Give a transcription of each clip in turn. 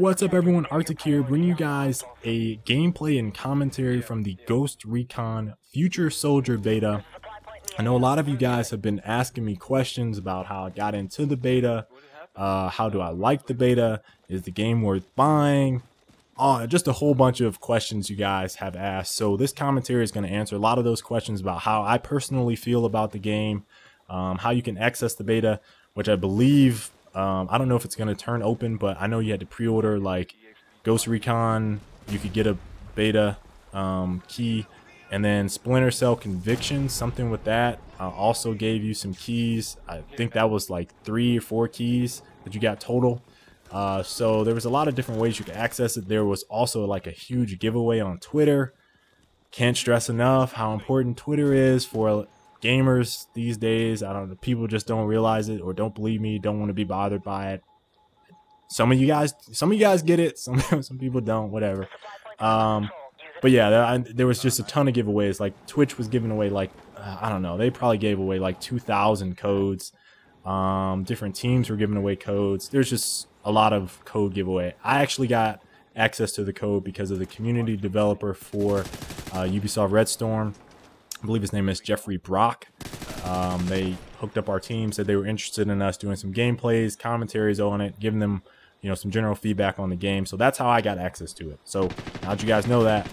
What's up everyone, Arctic here, bringing you guys a gameplay and commentary from the Ghost Recon Future Soldier beta. I know a lot of you guys have been asking me questions about how I got into the beta, how do I like the beta, is the game worth buying, just a whole bunch of questions you guys have asked. So this commentary is going to answer a lot of those questions about how I personally feel about the game, how you can access the beta, which I believe, I don't know if it's going to turn open, but I know you had to pre-order like Ghost Recon. You could get a beta key, and then Splinter Cell Conviction, something with that, also gave you some keys. I think that was like 3 or 4 keys that you got total. So there was a lot of different ways you could access it. There was also like a huge giveaway on Twitter. Can't stress enough how important Twitter is for gamers these days. I don't know, people just don't realize it or don't believe me, don't want to be bothered by it. Some of you guys get it, some people don't, whatever. But yeah, there was just a ton of giveaways. Like Twitch was giving away like I don't know, they probably gave away like 2,000 codes. Different teams were giving away codes. There's just a lot of code giveaway. I actually got access to the code because of the community developer for Ubisoft Red Storm. I believe his name is Jeffrey Brock. They hooked up our team, said they were interested in us doing some gameplays, commentaries on it, giving them, you know, some general feedback on the game. So that's how I got access to it. So now that you guys know that,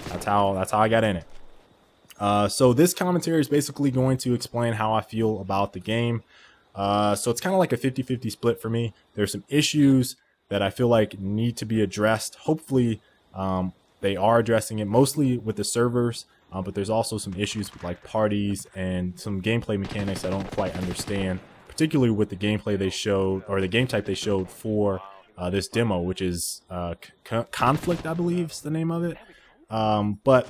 that's how I got in it. So this commentary is basically going to explain how I feel about the game. So it's kind of like a 50-50 split for me. There's some issues that I feel like need to be addressed. Hopefully they are addressing it, mostly with the servers. But there's also some issues with like parties and some gameplay mechanics I don't quite understand, particularly with the gameplay they showed, or the game type they showed for this demo, which is Conflict, I believe is the name of it. But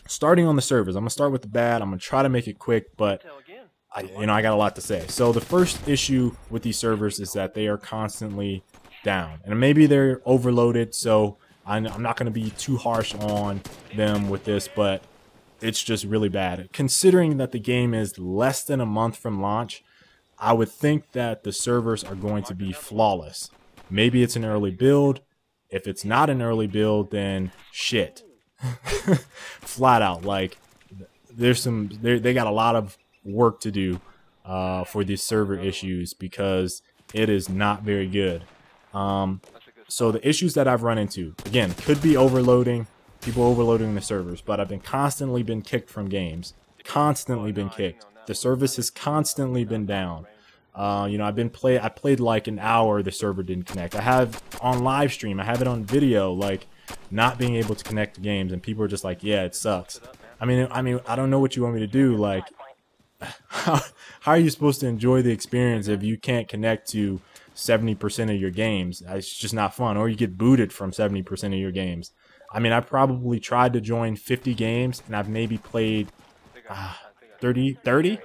starting on the servers, I'm gonna start with the bad. I'm gonna try to make it quick, but I got a lot to say. So the first issue with these servers is that they are constantly down, and maybe they're overloaded. So I'm not going to be too harsh on them with this, but it's just really bad. Considering that the game is less than a month from launch, I would think that the servers are going to be flawless. Maybe it's an early build. If it's not an early build, then shit. Flat out, like they got a lot of work to do for these server issues because it is not very good. So the issues that I've run into, again, could be overloading, people overloading the servers, but I've been constantly kicked from games, constantly been kicked. The service has constantly been down. I played like an hour, the server didn't connect. I have on live stream, I have it on video, like not being able to connect to games, and people are just like, yeah, it sucks. I mean, I don't know what you want me to do. Like, how are you supposed to enjoy the experience if you can't connect to 70% of your games? It's just not fun. Or you get booted from 70% of your games. I mean, I probably tried to join 50 games and I've maybe played 30.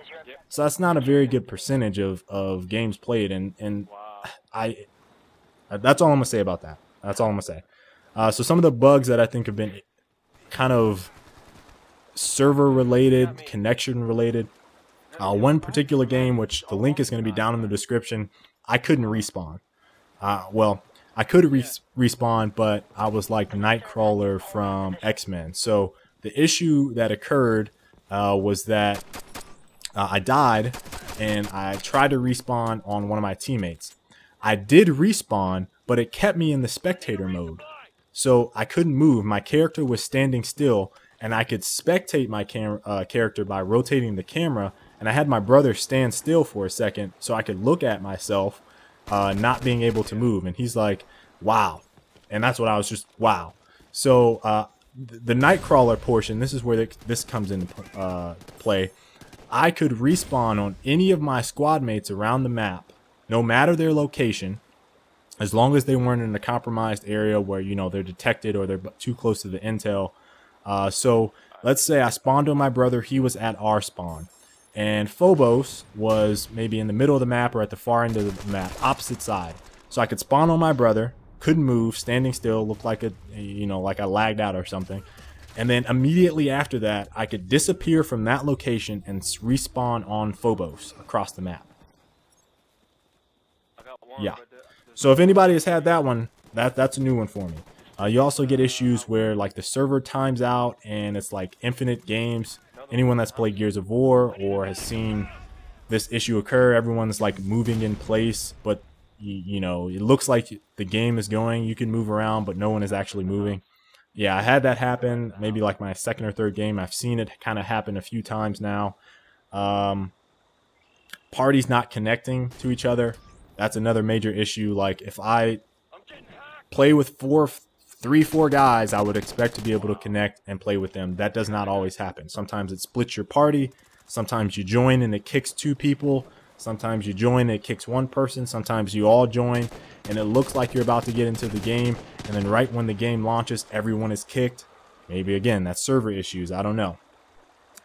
So that's not a very good percentage of games played. And that's all I'm gonna say about that. That's all I'm gonna say. So some of the bugs that I think have been kind of server related, connection related. One particular game, which the link is going to be down in the description, I couldn't respawn. Well, I could respawn, but I was like Nightcrawler from X-Men. So the issue that occurred was that I died, and I tried to respawn on one of my teammates. I did respawn, but it kept me in the spectator mode. So I couldn't move. My character was standing still, and I could spectate my character by rotating the camera. And I had my brother stand still for a second so I could look at myself, not being able to move. And he's like, wow. And that's what I was just, wow. So the Nightcrawler portion, this is where this comes into play. I could respawn on any of my squad mates around the map, no matter their location, as long as they weren't in a compromised area where, you know, they're detected or they're too close to the intel. So let's say I spawned on my brother. He was at our spawn. And Phobos was maybe in the middle of the map or at the far end of the map, opposite side. So I could spawn on my brother, couldn't move, standing still, looked like like I lagged out or something. And then immediately after that, I could disappear from that location and respawn on Phobos across the map. Yeah. So if anybody has had that one, That's a new one for me. You also get issues where like the server times out and it's like infinite games. Anyone that's played Gears of War or has seen this issue occur, everyone's like moving in place, but you know, it looks like the game is going, you can move around, but no one is actually moving. Yeah, I had that happen maybe like my second or third game. I've seen it kind of happen a few times now. Parties not connecting to each other, that's another major issue. Like if I play with four guys, I would expect to be able to connect and play with them. That does not always happen. Sometimes it splits your party. Sometimes you join and it kicks 2 people. Sometimes you join and it kicks 1 person. Sometimes you all join and it looks like you're about to get into the game, and then right when the game launches, everyone is kicked. Maybe again, that's server issues. I don't know.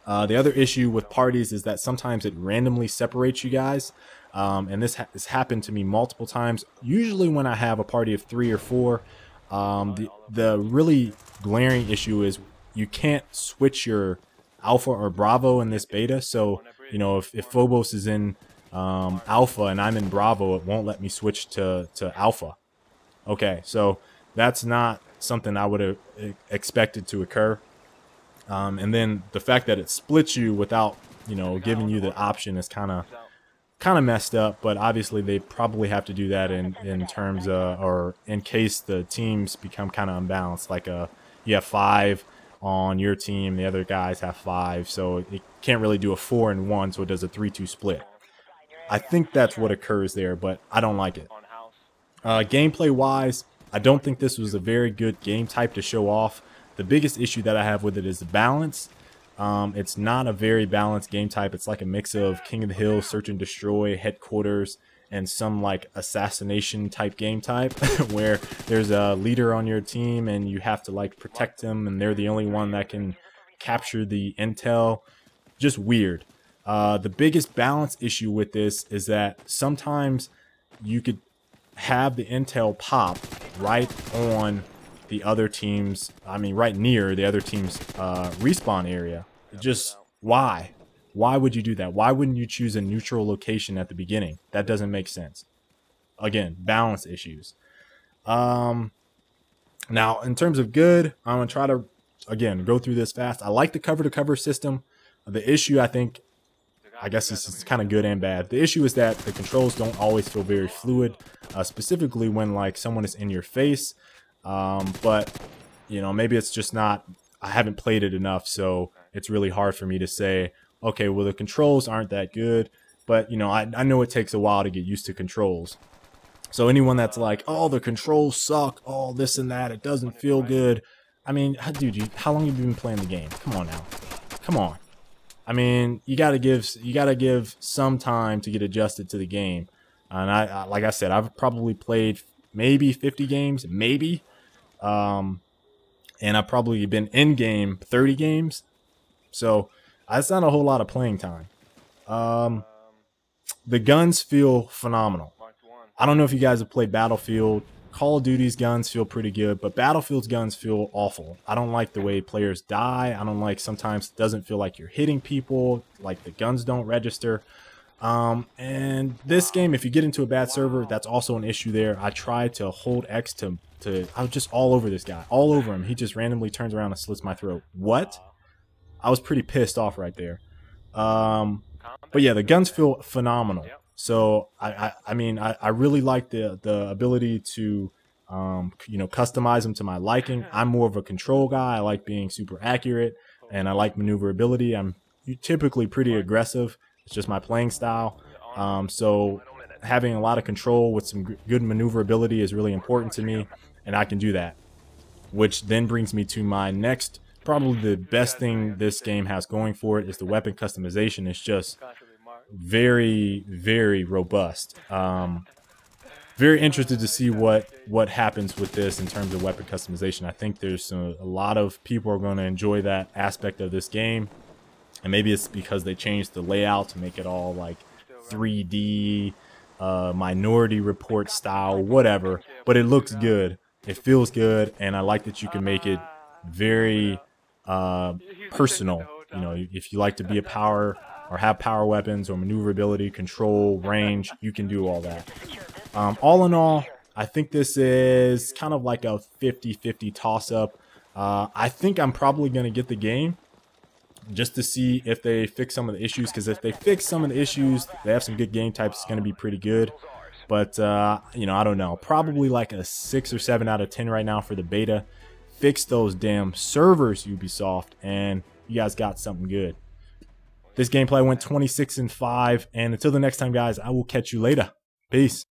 The other issue with parties is that sometimes it randomly separates you guys. And this has happened to me multiple times. Usually when I have a party of 3 or 4, the really glaring issue is you can't switch your alpha or bravo in this beta. So, you know, if Phobos is in alpha and I'm in bravo, it won't let me switch to alpha. Okay, so that's not something I would have expected to occur. And then the fact that it splits you without, you know, giving you the option is kind of messed up. But obviously they probably have to do that in terms of, or in case the teams become kind of unbalanced, like you have 5 on your team, the other guys have 5, so it can't really do a 4 and 1, so it does a 3-2 split. I think that's what occurs there, but I don't like it. Gameplay wise, I don't think this was a very good game type to show off. The biggest issue that I have with it is the balance. It's not a very balanced game type. It's like a mix of King of the Hill, Search and Destroy, Headquarters, and some like assassination type game type where there's a leader on your team and you have to like protect them and they're the only one that can capture the intel. Just weird. The biggest balance issue with this is that sometimes you could have the intel pop right on the other team's, right near the other team's respawn area. Just why? Why would you do that? Why wouldn't you choose a neutral location at the beginning? That doesn't make sense. Again, balance issues. Now, in terms of good, I'm going to try to, again, go through this fast. I like the cover-to-cover system. The issue, I guess this is kind of good and bad. The issue is that the controls don't always feel very fluid, specifically when like someone is in your face. But, you know, maybe it's just not, I haven't played it enough, so it's really hard for me to say, okay, well, the controls aren't that good, but, you know, I know it takes a while to get used to controls. So anyone that's like, oh, the controls suck, oh, this and that, it doesn't feel good. I mean, dude, how long have you been playing the game? Come on now. Come on. I mean, you gotta give some time to get adjusted to the game. And I like I said, I've probably played maybe 50 games, maybe. And I've probably been in game 30 games. So that's not a whole lot of playing time. The guns feel phenomenal. I don't know if you guys have played Battlefield. Call of Duty's guns feel pretty good, but Battlefield's guns feel awful. I don't like the way players die. I don't like, sometimes it doesn't feel like you're hitting people, like the guns don't register. And this game, if you get into a bad server, that's also an issue there. I tried to hold X to I was just all over this guy, all over him. He just randomly turns around and slits my throat. What? I was pretty pissed off right there. But yeah, the guns feel phenomenal. So I mean, I really like the ability to you know, customize them to my liking. I'm more of a control guy. I like being super accurate, and I like maneuverability. I'm typically pretty aggressive. It's just my playing style. So having a lot of control with some good maneuverability is really important to me, and I can do that. Which then brings me to my next, probably the best thing this game has going for it, is the weapon customization. It's just very, very robust. Very interested to see what happens with this in terms of weapon customization. I think there's a lot of people are going to enjoy that aspect of this game, and maybe it's because they changed the layout to make it all like 3D, Minority Report style, whatever. But it looks good, it feels good, and I like that you can make it very personal. You know, if you like to be a power or have power weapons or maneuverability, control, range, you can do all that. All in all, I think this is kind of like a 50-50 toss-up. I think I'm probably going to get the game just to see if they fix some of the issues, because if they fix some of the issues, they have some good game types, it's going to be pretty good. But, you know, I don't know. Probably like a 6 or 7 out of 10 right now for the beta. Fix those damn servers, Ubisoft, and you guys got something good. This gameplay went 26-5, and until the next time, guys, I will catch you later. Peace.